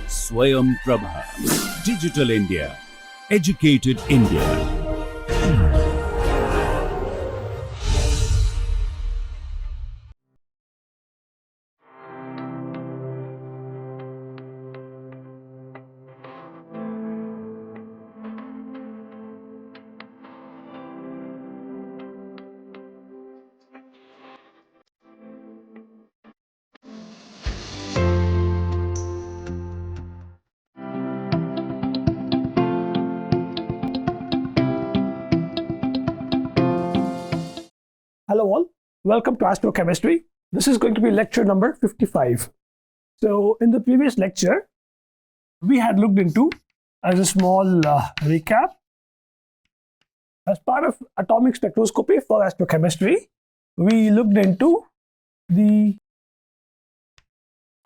Swayam Prabha. Digital India. Educated India. Hello all, welcome to Astrochemistry. This is going to be lecture number 55. So in the previous lecture, we had looked into, as a small recap, as part of atomic spectroscopy for astrochemistry, we looked into the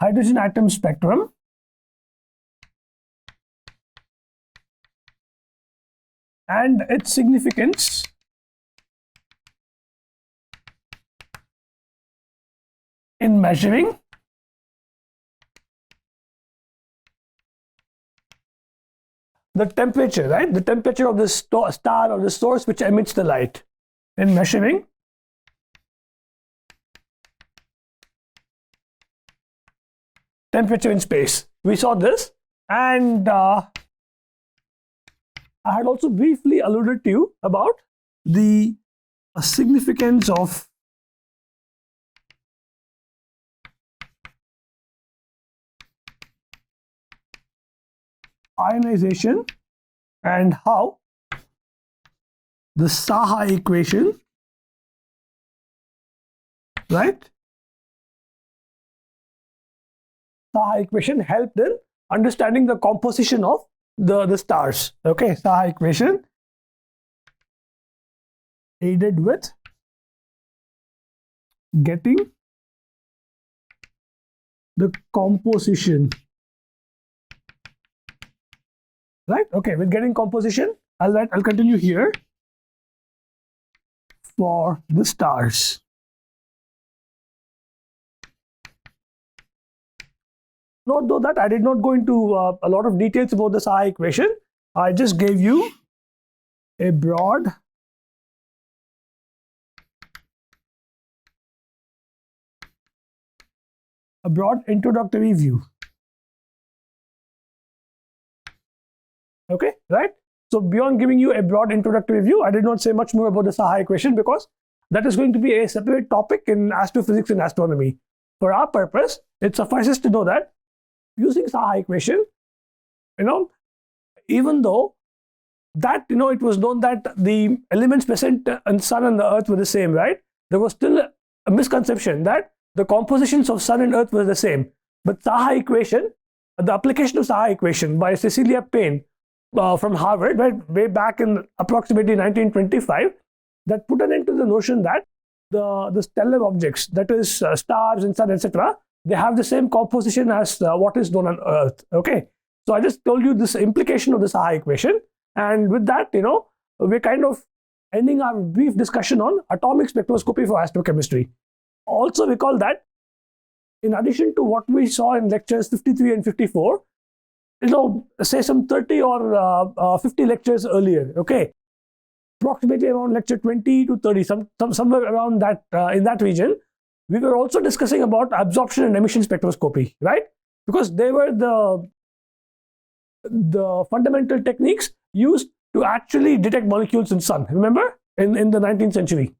hydrogen atom spectrum, and its significance in measuring the temperature, right? The temperature of the star or the source which emits the light, in measuring temperature in space. We saw this, and I had also briefly alluded to you about the significance of ionization and how the Saha equation, right? Saha equation helped in understanding the composition of the stars. Okay, Saha equation aided with getting the composition. Right? Okay, with getting composition, I'll continue here for the stars. Note though that I did not go into a lot of details about the Saha equation. I just gave you a broad introductory view. Okay, right? So beyond giving you a broad introductory view, I did not say much more about the Saha equation because that is going to be a separate topic in astrophysics and astronomy. For our purpose, it suffices to know that using Saha equation, even though that, it was known that the elements present in Sun and the Earth were the same, right? There was still a misconception that the compositions of Sun and Earth were the same. But Saha equation, the application of Saha equation by Cecilia Payne, from Harvard, right, way back in approximately 1925, that put an end to the notion that the stellar objects, that is stars and sun, etc., they have the same composition as what is known on Earth. Okay, so I just told you this implication of the Saha equation, and with that, we're kind of ending our brief discussion on atomic spectroscopy for astrochemistry. Also, recall that in addition to what we saw in lectures 53 and 54, say some 30 or 50 lectures earlier, okay, approximately around lecture 20 to 30, somewhere around that, in that region, we were also discussing about absorption and emission spectroscopy, right? Because they were the fundamental techniques used to actually detect molecules in sun, remember, in the 19th century.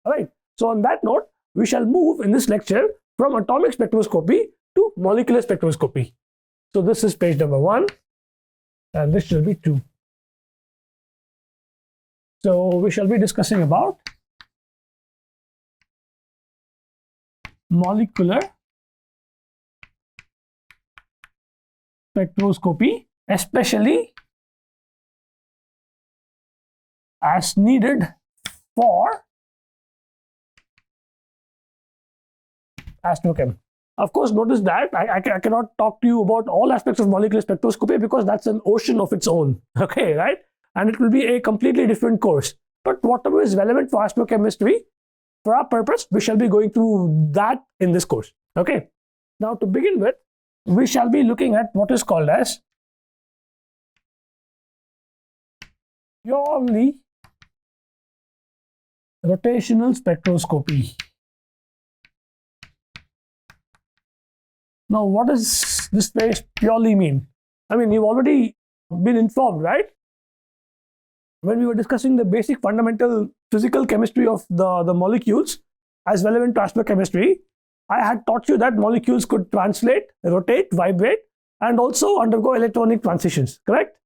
All right, so on that note, we shall move in this lecture from atomic spectroscopy to molecular spectroscopy. So this is page number 1, and this shall be 2. So we shall be discussing about molecular spectroscopy, especially as needed for astrochem. Of course, notice that I cannot talk to you about all aspects of molecular spectroscopy because that's an ocean of its own, okay, right? And it will be a completely different course. But whatever is relevant for astrochemistry, for our purpose, we shall be going through that in this course. Okay. Now to begin with, we shall be looking at what is called as purely rotational spectroscopy. Now, what does this phrase purely mean? I mean, you've already been informed, right? When we were discussing the basic fundamental physical chemistry of the molecules as relevant to astrochemistry, I had taught you that molecules could translate, rotate, vibrate, and also undergo electronic transitions, correct?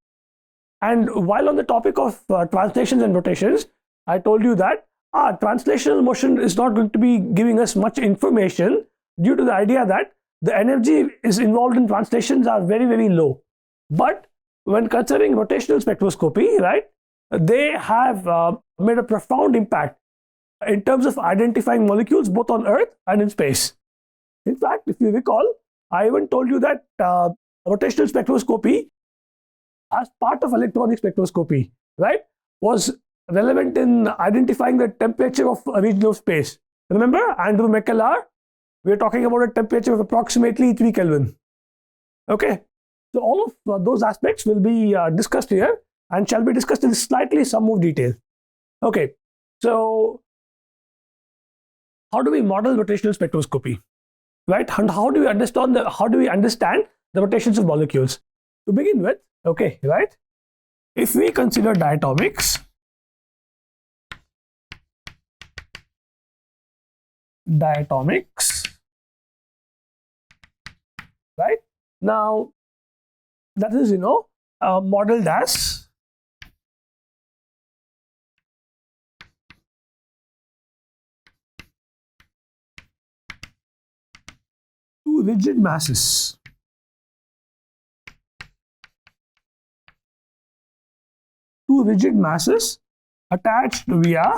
And while on the topic of translations and rotations, I told you that translational motion is not going to be giving us much information due to the idea that the energy is involved in translations are very, very low. But when considering rotational spectroscopy, right, they have made a profound impact in terms of identifying molecules both on Earth and in space. In fact, if you recall, I even told you that rotational spectroscopy as part of electronic spectroscopy, right, was relevant in identifying the temperature of a region of space. Remember, Andrew McKellar, we're talking about a temperature of approximately 3 Kelvin. Okay, so all of those aspects will be discussed here and shall be discussed in slightly some more detail. Okay, so how do we model rotational spectroscopy, right? And how do we understand the rotations of molecules? To begin with, okay, right? If we consider diatomics, right? Now, that is, modeled as two rigid masses. Two rigid masses attached via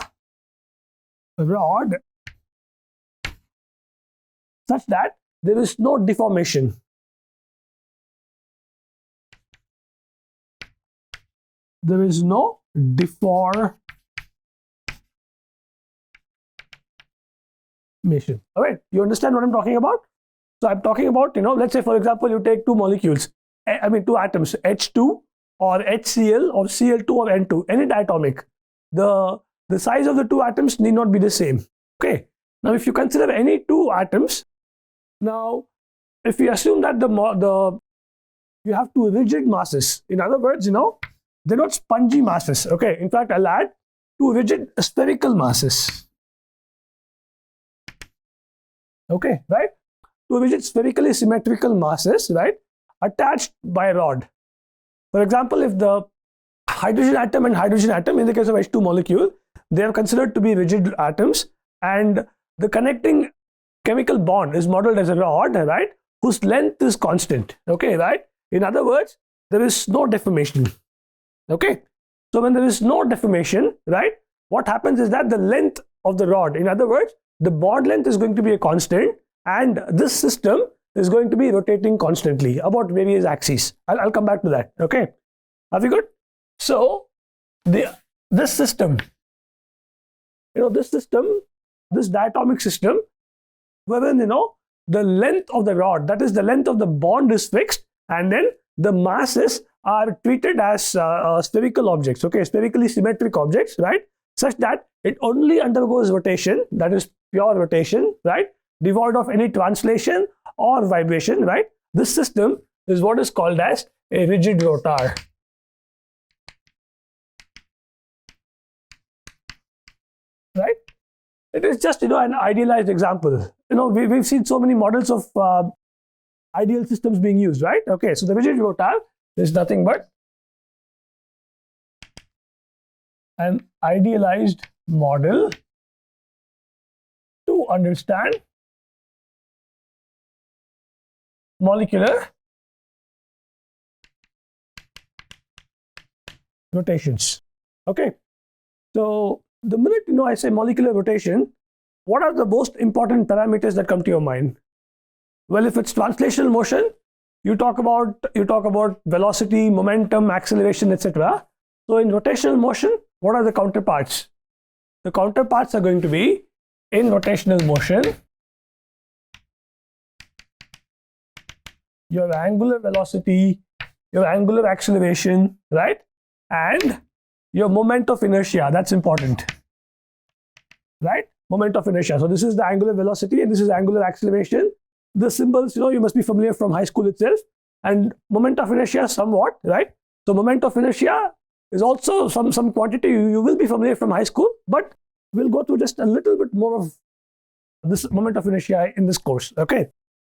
a rod such that there is no deformation. There is no deformation. All right, you understand what I'm talking about? So I'm talking about, let's say, for example, you take two molecules, two atoms, H2 or HCl or Cl2 or N2, any diatomic. The size of the two atoms need not be the same. Okay. Now, if you consider any two atoms, now, if we assume that you have two rigid masses, in other words, they're not spongy masses. Okay. In fact, I'll add two rigid spherical masses. Okay, right? Two rigid spherically symmetrical masses, right, attached by a rod. For example, if the hydrogen atom and hydrogen atom, in the case of H2 molecule, they are considered to be rigid atoms, and the connecting chemical bond is modeled as a rod, right, whose length is constant. Okay, right? In other words, there is no deformation. Okay, so when there is no deformation, right, what happens is that the length of the rod, in other words, the bond length is going to be a constant, and this system is going to be rotating constantly about various axes. I'll come back to that. Okay, are we good? So this system, this diatomic system, wherein the length of the rod, that is the length of the bond, is fixed, and then the masses are treated as spherical objects, okay, spherically symmetric objects, right, such that it only undergoes rotation, that is pure rotation, right, devoid of any translation or vibration, right. This system is what is called as a rigid rotor. Right? It is just an idealized example. We've seen so many models of ideal systems being used, right? Okay, so the rigid rotor is nothing but an idealized model to understand molecular rotations. Okay, so the minute I say molecular rotation, what are the most important parameters that come to your mind? Well, if it's translational motion, you talk about velocity, momentum, acceleration, etc. So in rotational motion, what are the counterparts? The counterparts are going to be, in rotational motion, your angular velocity, your angular acceleration, right? And your moment of inertia. That's important, right? Moment of inertia. So this is the angular velocity and this is angular acceleration. The symbols, you must be familiar from high school itself. And moment of inertia somewhat, right? So moment of inertia is also some quantity you will be familiar from high school, but we'll go through just a little bit more of this moment of inertia in this course, okay?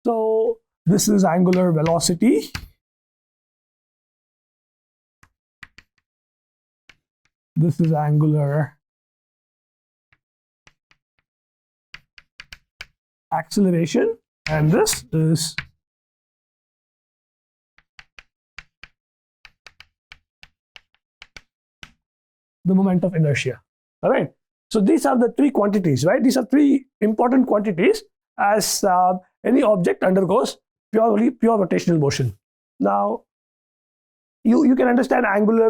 So this is angular velocity. This is angular acceleration, and this is the moment of inertia. All right. So these are the three quantities, right? These are three important quantities as any object undergoes pure rotational motion. Now, you can understand angular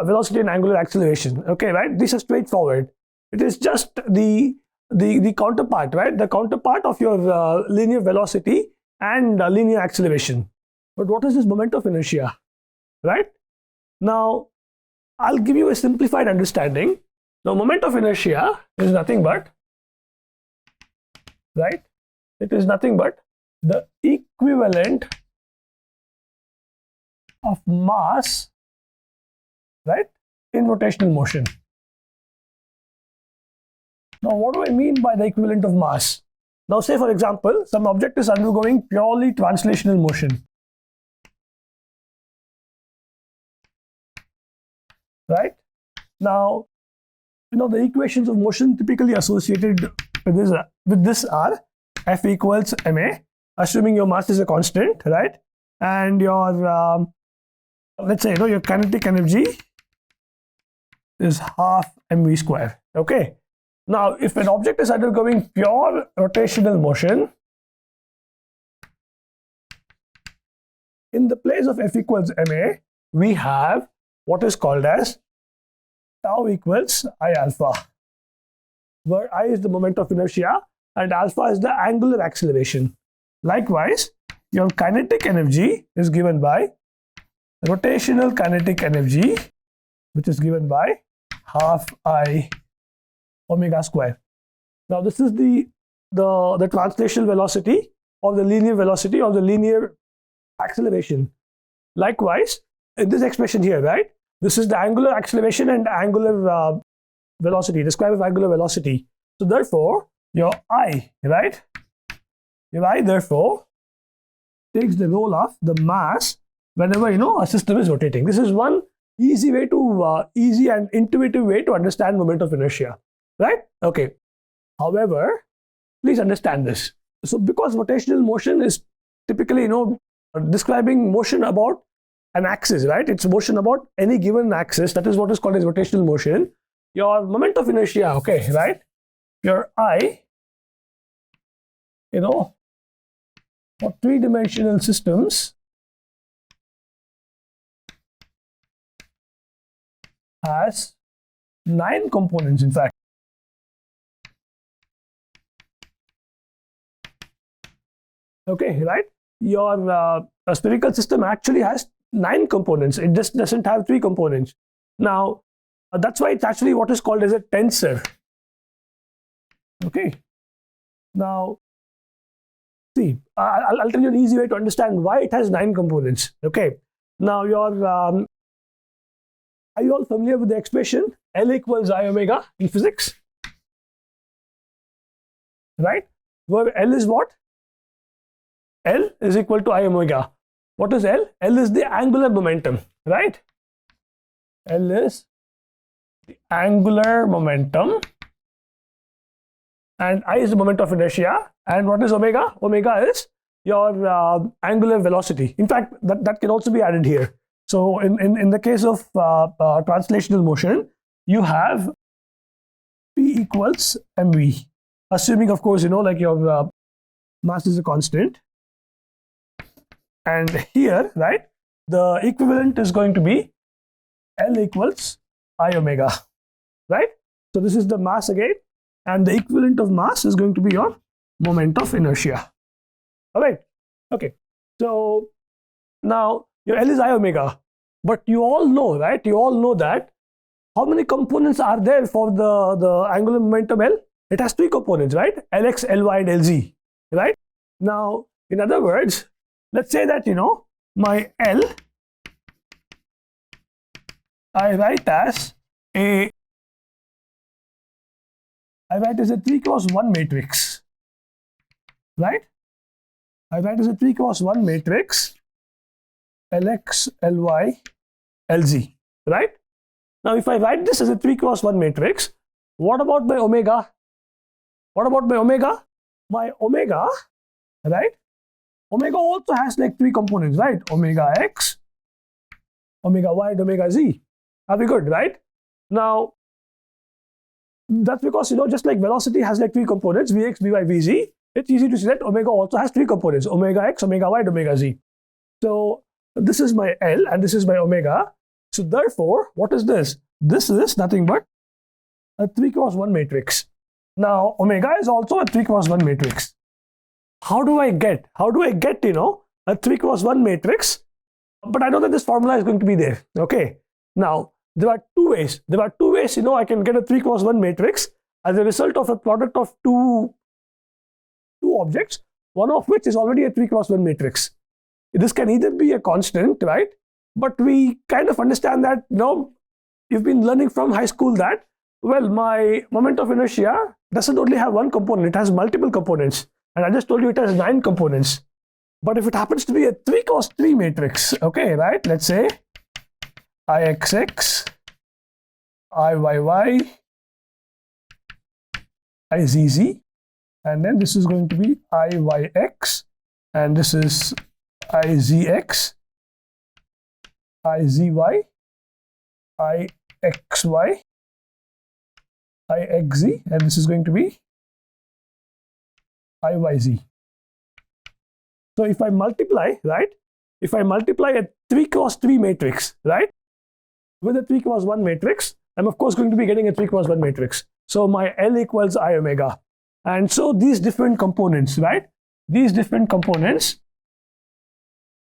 velocity and angular acceleration, okay, right? These are straightforward. It is just the counterpart, right? The counterpart of your linear velocity and linear acceleration. But what is this moment of inertia, right? Now, I'll give you a simplified understanding. Now, moment of inertia is nothing but, right? It is nothing but the equivalent of mass, right, in rotational motion. Now, what do I mean by the equivalent of mass? Now, say for example, some object is undergoing purely translational motion, right? Now, the equations of motion typically associated with this are F equals ma, assuming your mass is a constant, right? And your let's say your kinetic energy is half mv square. Okay. Now, if an object is undergoing pure rotational motion, in the place of F equals ma, we have what is called as tau equals I alpha, where I is the moment of inertia and alpha is the angular acceleration. Likewise, your kinetic energy is given by rotational kinetic energy, which is given by half I omega square. Now, this is the translational velocity or the linear velocity or the linear acceleration. Likewise, in this expression here, right, this is the angular acceleration and angular velocity, the square of angular velocity. So therefore, your I, right, your I therefore takes the role of the mass whenever a system is rotating. This is one easy way to easy and intuitive way to understand moment of inertia, right? Okay. However, please understand this. So because rotational motion is typically describing motion about an axis, right? It's motion about any given axis. That is what is called as rotational motion. Your moment of inertia, okay, right? Your I, for three-dimensional systems has 9 components, in fact. Okay, right? Your a spherical system actually has 9 components. It just doesn't have 3 components. Now, that's why it's actually what is called as a tensor. Okay. Now, see, I'll tell you an easy way to understand why it has 9 components. Okay. Now, are you all familiar with the expression L equals I omega in physics? Right? Where L is what? L is equal to I omega. What is L? L is the angular momentum, right? L is the angular momentum and I is the moment of inertia. And what is omega? Omega is your angular velocity. In fact, that can also be added here. So in the case of translational motion, you have P equals mv, assuming of course like your mass is a constant. And here, right, the equivalent is going to be L equals I omega, right? So this is the mass again, and the equivalent of mass is going to be your moment of inertia. All right, okay. So Now, your L is I omega. But you all know, right? You all know that how many components are there for the angular momentum L? It has 3 components, right? Lx, Ly, and Lz, right? Now, in other words, let's say that, my L, I write as a 3 cross 1 matrix, right? I write as a 3 cross 1 matrix, Lx, Ly, Lz, right? Now, if I write this as a 3 cross 1 matrix, what about my omega? What about my omega? My omega, right? Omega also has like 3 components, right? Omega x, omega y, and omega z. Are we good, right? Now, that's because, just like velocity has like 3 components, vx, vy, vz, it's easy to see that omega also has 3 components, omega x, omega y, and omega z. So, this is my L and this is my omega. So therefore, what is this? This is nothing but a 3 cross 1 matrix. Now, omega is also a 3 cross 1 matrix. How do I get, a 3 cross 1 matrix? But I know that this formula is going to be there. Okay. Now, there are 2 ways. I can get a 3 cross 1 matrix as a result of a product of two objects, one of which is already a 3 cross 1 matrix. This can either be a constant, right? But we kind of understand that, you've been learning from high school that, well, my moment of inertia doesn't only have one component, it has multiple components. And I just told you it has 9 components. But if it happens to be a 3 cross 3 matrix, okay, right? Let's say Ixx, Iyy, Izz, and then this is going to be Iyx, and this is Izx, Izy, Ixy, Ixz, and this is going to be Iyz. So if I multiply, right? If I multiply a 3 cross 3 matrix, right, with a 3 cross 1 matrix, I'm of course going to be getting a 3 cross 1 matrix. So my L equals I omega. And so these different components, right? These different components,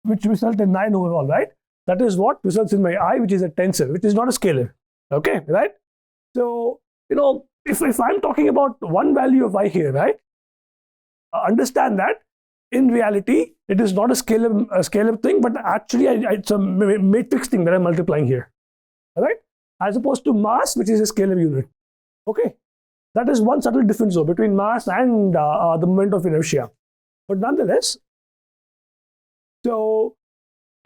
which result in 9 overall, right? That is what results in my I, which is a tensor, which is not a scalar. Okay, right? So, if I'm talking about one value of I here, right? Understand that in reality, it is not a scalar thing, but actually it's a matrix thing that I'm multiplying here. All right? As opposed to mass, which is a scalar unit. Okay? That is one subtle difference though between mass and the moment of inertia. But nonetheless, so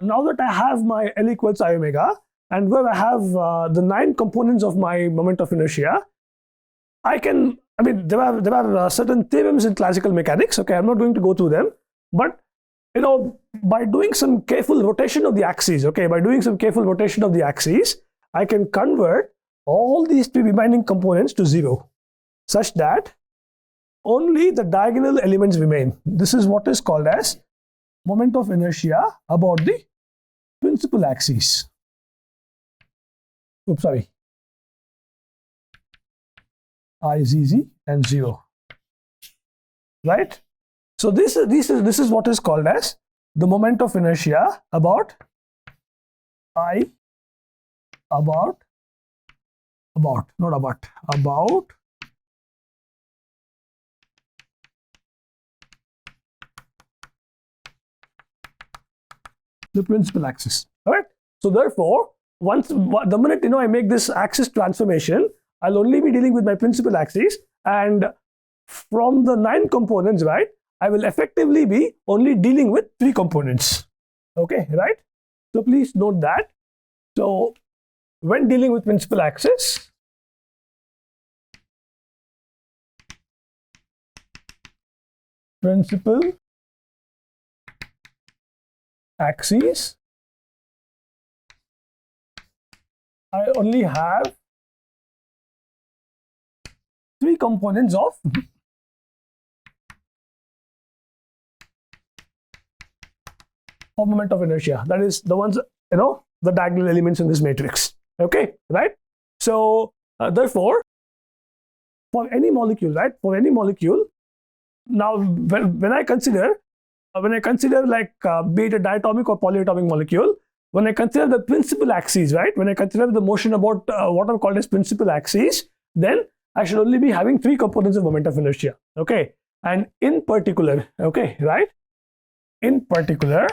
now that I have my L equals I omega, and where I have the 9 components of my moment of inertia, there are certain theorems in classical mechanics. Okay, I'm not going to go through them, but by doing some careful rotation of the axes, I can convert all these 3 remaining components to 0, such that only the diagonal elements remain. This is what is called as moment of inertia about the principal axis. Oops, sorry. Izz and 0. Right? So this is what is called as the moment of inertia about the principal axis. All right. So therefore, the minute I make this axis transformation, I'll only be dealing with my principal axis, and from the 9 components, right, I will effectively be only dealing with 3 components. Okay, right? So please note that. So when dealing with principal axis, I only have 3 components of moment of inertia. That is the ones, the diagonal elements in this matrix. Okay, right? So therefore, for any molecule, right? Now when I consider when I consider be it a diatomic or polyatomic molecule, when I consider the principal axes, right? When I consider the motion about what are called as principal axes, then I should only be having 3 components of moment of inertia. Okay, and in particular, okay, right? In particular,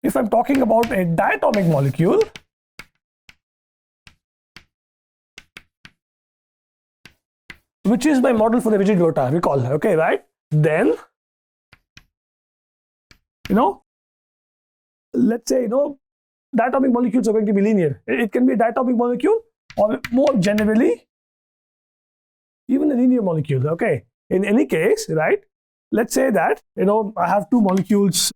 if I'm talking about a diatomic molecule, which is my model for the rigid rotor, recall, okay, right? Then, let's say, diatomic molecules are going to be linear. It can be a diatomic molecule, or more generally, even a linear molecule, okay? In any case, right? Let's say that, I have 2 molecules,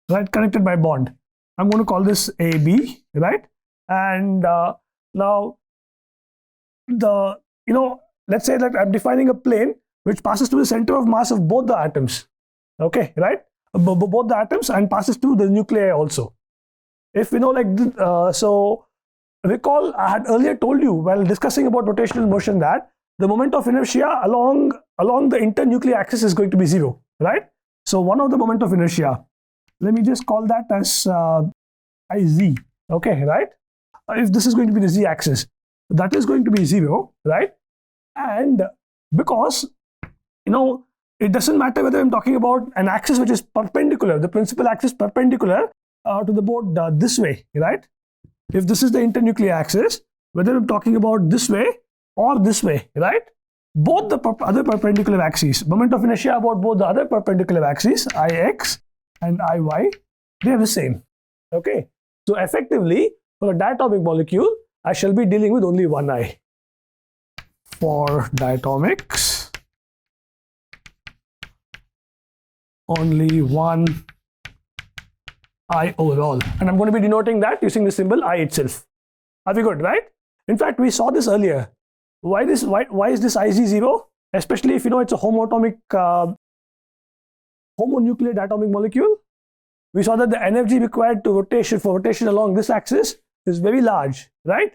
right, connected by bond. I'm going to call this AB, right? And now let's say that I'm defining a plane which passes through the center of mass of both the atoms, okay, right? Both the atoms, and passes through the nuclei also. If so recall I had earlier told you while discussing about rotational motion that the moment of inertia along the internuclear axis is going to be 0, right? So one of the moment of inertia, let me just call that as IZ, okay, right? If this is going to be the z axis, that is going to be 0, right? And because it doesn't matter whether I'm talking about an axis which is perpendicular, the principal axis perpendicular to the board this way, right? If this is the internuclear axis, whether I'm talking about this way or this way, right? Both the other perpendicular axes, moment of inertia about both the other perpendicular axes, Ix and Iy, they are the same, okay? So effectively, for a diatomic molecule, I shall be dealing with only one I. For diatomics, only one I overall. And I'm going to be denoting that using the symbol I itself. Are we good, right? In fact, we saw this earlier. Why is this IZ 0? Especially if it's a homonuclear diatomic molecule. We saw that the energy required for rotation along this axis is very large, right?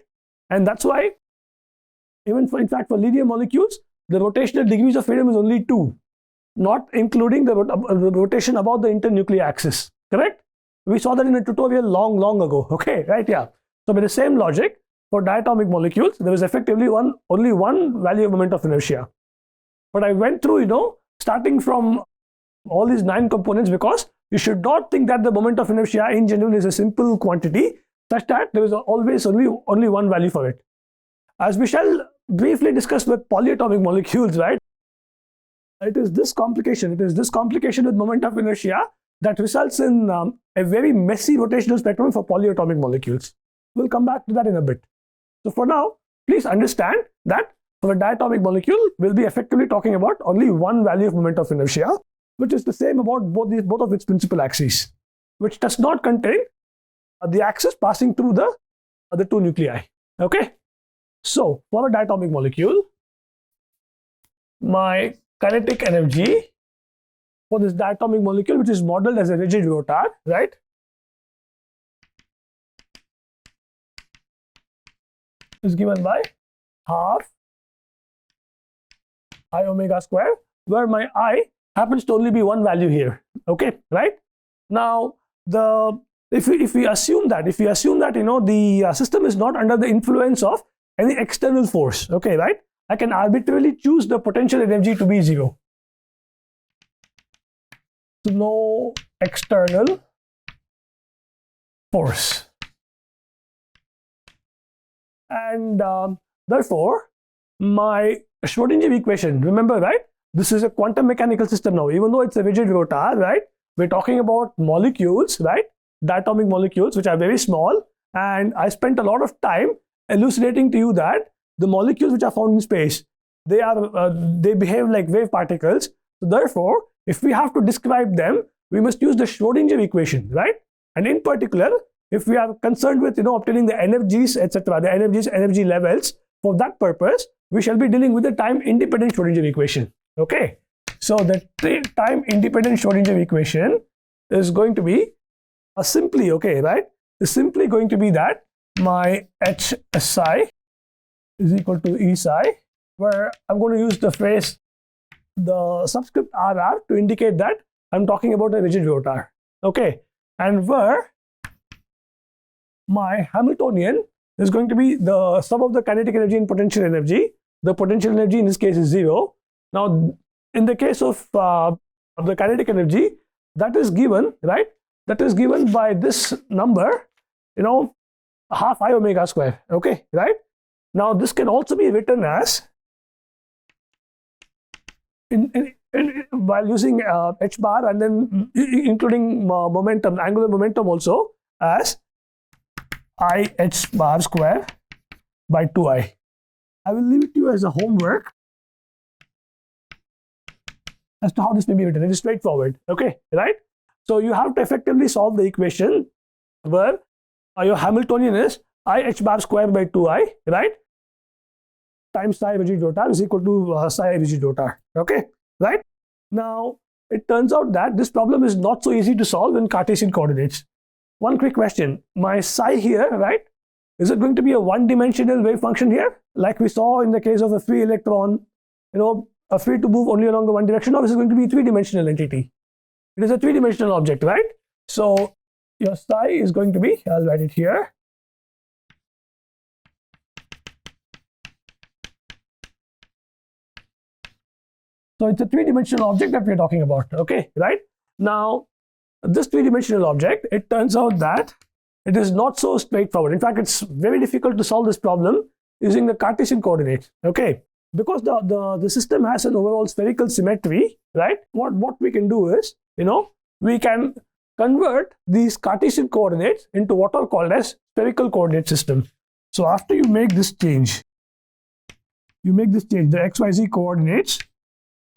And that's why, in fact, for linear molecules, the rotational degrees of freedom is only 2, not including the rotation about the internuclear axis, correct? We saw that in a tutorial long ago, okay, right? Yeah. So by the same logic, for diatomic molecules, there is effectively only one value of moment of inertia. But I went through, starting from all these 9 components, because you should not think that the moment of inertia in general is a simple quantity, such that there is always only one value for it. As we shall briefly discuss with polyatomic molecules, right? It is this complication with moment of inertia that results in a very messy rotational spectrum for polyatomic molecules. We'll come back to that in a bit. So for now, please understand that for a diatomic molecule, we'll be effectively talking about only one value of moment of inertia, which is the same about both of its principal axes, which does not contain the axis passing through the 2 nuclei. Okay, so for a diatomic molecule, my kinetic energy for this diatomic molecule, which is modeled as a rigid rotor, right, is given by half I omega square, where my I happens to only be one value here. Okay, right? Now if we assume that the system is not under the influence of any external force, okay, right? I can arbitrarily choose the potential energy to be 0. So no external force, and therefore my Schrodinger equation, remember, right? This is a quantum mechanical system now. Even though it's a rigid rotor, right? We're talking about molecules, right? Diatomic molecules, which are very small. And I spent a lot of time elucidating to you that the molecules which are found in space, they behave like wave particles. So therefore, if we have to describe them, we must use the Schrodinger equation, right? And in particular, if we are concerned with obtaining the energies, etc., the energy levels, for that purpose, we shall be dealing with the time-independent Schrodinger equation. Okay, so the time-independent Schrodinger equation is going to be simply, okay, right? Is simply going to be that my HSI is equal to E psi, where I'm going to use the phrase, the subscript RR, to indicate that I'm talking about a rigid rotor. Okay, and where my Hamiltonian is going to be the sum of the kinetic energy and potential energy. The potential energy in this case is 0. Now, in the case of the kinetic energy, that is given, right? That is given by this number, half I omega square. Okay, right? Now, this can also be written as, while using h bar and then including momentum, angular momentum also, as I h bar square by 2I. I will leave it to you as a homework as to how this may be written. It is straightforward. Okay, right? So you have to effectively solve the equation where your Hamiltonian is I h bar square by 2I, right? Times psi rigid rotor is equal to psi rigid rotor. Okay, right? Now, it turns out that this problem is not so easy to solve in Cartesian coordinates. One quick question. My psi here, right? Is it going to be a one-dimensional wave function here, like we saw in the case of a free electron, free to move only along the one direction, or is it going to be a three-dimensional entity? It is a three-dimensional object, right? So your psi is going to be, I'll write it here. So it's a three-dimensional object that we're talking about, okay, right? Now, this three-dimensional object, it turns out that it is not so straightforward. In fact, it's very difficult to solve this problem using the Cartesian coordinates, okay? Because the system has an overall spherical symmetry, right? What we can do is, we can convert these Cartesian coordinates into what are called as spherical coordinate system. So after you make this change, the XYZ coordinates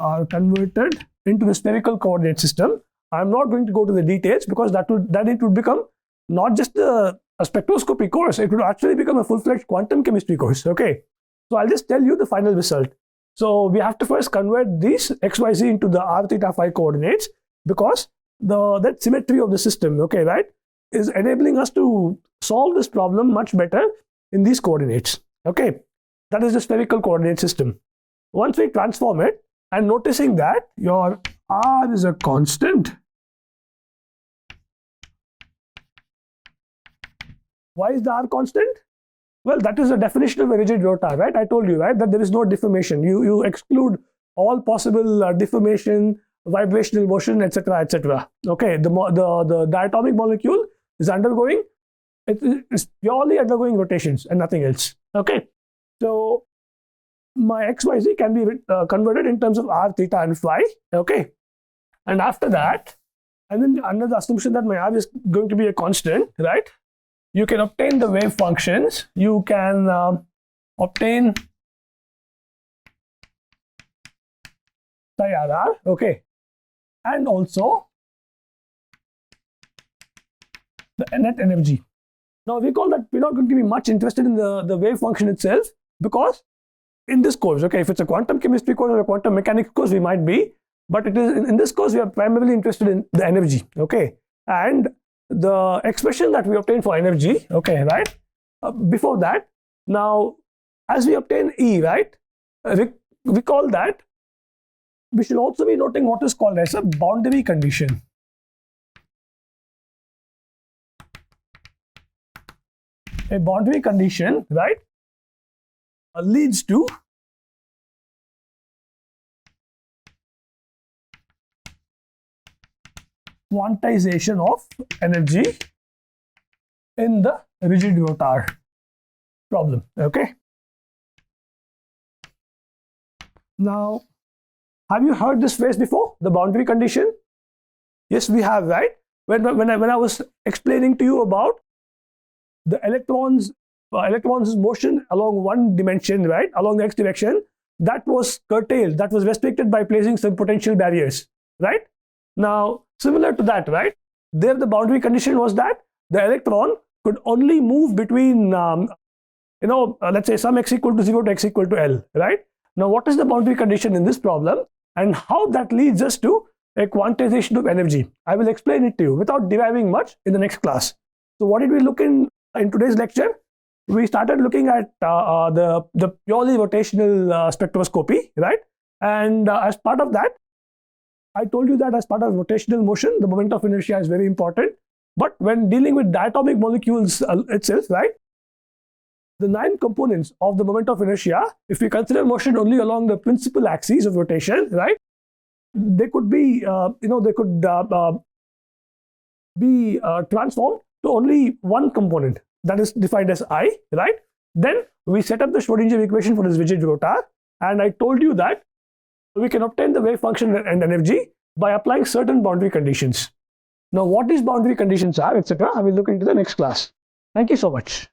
are converted into the spherical coordinate system. I'm not going to go to the details because that it would become not just a spectroscopy course, it would actually become a full-fledged quantum chemistry course. Okay, so I'll just tell you the final result. So we have to first convert these XYZ into the R theta phi coordinates, because that symmetry of the system, okay, right, is enabling us to solve this problem much better in these coordinates. Okay, that is the spherical coordinate system. Once we transform it, and noticing that your R is a constant. Why is the R constant? Well, that is the definition of a rigid rotor, right? I told you, right, that there is no deformation. You exclude all possible deformation, vibrational motion, etc., etc. Okay, the diatomic molecule is undergoing, it is purely undergoing rotations and nothing else. Okay, so my XYZ can be converted in terms of R, theta, and phi. Okay, and after that, and then under the assumption that my R is going to be a constant, right? You can obtain the wave functions. You can obtain psi RR, okay, and also the net energy. Now recall that we're not going to be much interested in the wave function itself, because in this course, okay, if it's a quantum chemistry course or a quantum mechanics course, we might be, but it is in this course we are primarily interested in the energy, okay, and the expression that we obtain for energy, okay, right? Before that, now as we obtain E, right, recall that we should also be noting what is called as a boundary condition. A boundary condition, right, leads to quantization of energy in the rigid rotor problem. Okay. Now, have you heard this phrase before? The boundary condition? Yes, we have, right? When I was explaining to you about the electrons motion along one dimension, right, along the x direction, that was curtailed, that was restricted by placing some potential barriers, right? Now, similar to that, right, there the boundary condition was that the electron could only move between, let's say some x equal to 0 to x equal to L, right? Now, what is the boundary condition in this problem and how that leads us to a quantization of energy? I will explain it to you without deriving much in the next class. So what did we look in today's lecture? we started looking at the purely rotational spectroscopy, right? And as part of that, I told you that as part of rotational motion, the moment of inertia is very important. But when dealing with diatomic molecules itself, right, the 9 components of the moment of inertia, if we consider motion only along the principal axis of rotation, right, they could be, be transformed to only one component that is defined as I, right? Then we set up the Schrodinger equation for this rigid rotor, and I told you that we can obtain the wave function and energy by applying certain boundary conditions. Now, what these boundary conditions are, etc., I will look into the next class. Thank you so much.